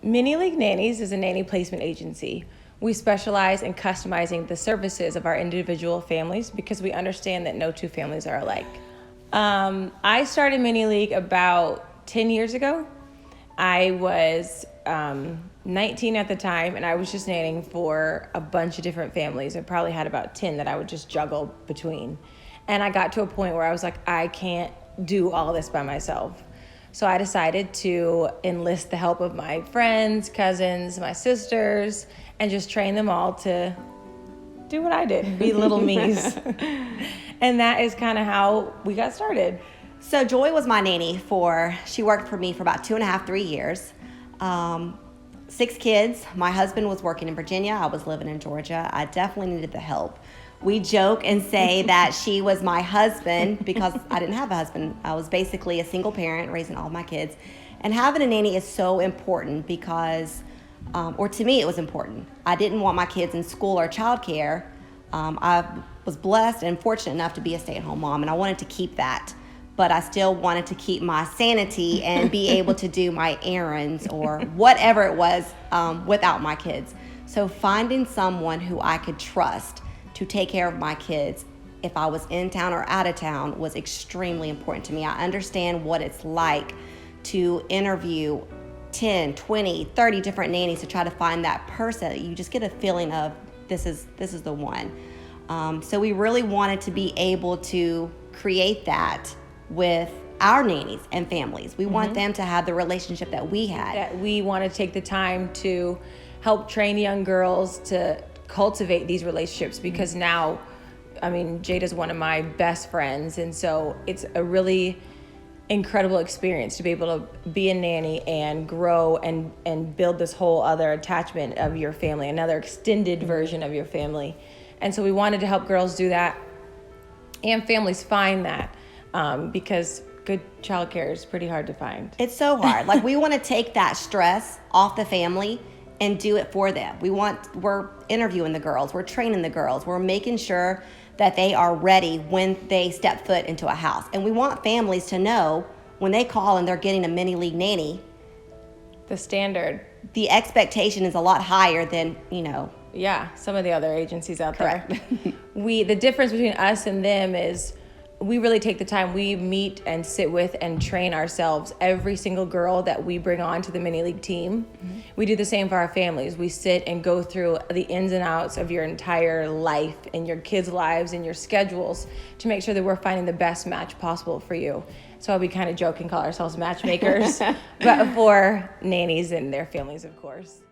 Mini League Nannies is a nanny placement agency. We specialize in customizing the services of our individual families because we understand that no two families are alike. I started Mini League about 10 years ago. I was 19 at the time, and I was just nannying for a bunch of different families. I probably had about 10 that I would just juggle between. And I got to a point where I was like, I can't do all this by myself. So I decided to enlist the help of my friends, cousins, my sisters, and just train them all to do what I did, be little me's. And that is kind of how we got started. So Joy was my nanny she worked for me for about 2.5, 3 years. 6 kids. My husband was working in Virginia. I was living in Georgia. I definitely needed the help. We joke and say that she was my husband because I didn't have a husband. I was basically a single parent raising all my kids. And having a nanny is so important because, or to me it was important. I didn't want my kids in school or childcare. I was blessed and fortunate enough to be a stay-at-home mom, and I wanted to keep that. But I still wanted to keep my sanity and be able to do my errands or whatever it was without my kids. So finding someone who I could trust to take care of my kids if I was in town or out of town was extremely important to me. I understand what it's like to interview 10, 20, 30 different nannies to try to find that person. You just get a feeling of this is the one. So we really wanted to be able to create that with our nannies and families. We want them to have the relationship that we had. That we want to take the time to help train young girls to cultivate these relationships because now, I mean, Jada's one of my best friends, and so it's a really incredible experience to be able to be a nanny and grow and build this whole other attachment of your family, another extended version of your family. And so we wanted to help girls do that and families find that because good childcare is pretty hard to find. It's so hard. Like, we want to take that stress off the family and do it for them. We're interviewing the girls, we're training the girls, we're making sure that they are ready when they step foot into a house. And we want families to know when they call and they're getting a Mini League nanny, the expectation is a lot higher than, some of the other agencies out Correct. there. The difference between us and them is we really take the time. We meet and sit with and train ourselves. Every single girl that we bring on to the Mini League team, we do the same for our families. We sit and go through the ins and outs of your entire life and your kids' lives and your schedules to make sure that we're finding the best match possible for you. So we kind of joke and call ourselves matchmakers, but for nannies and their families, of course.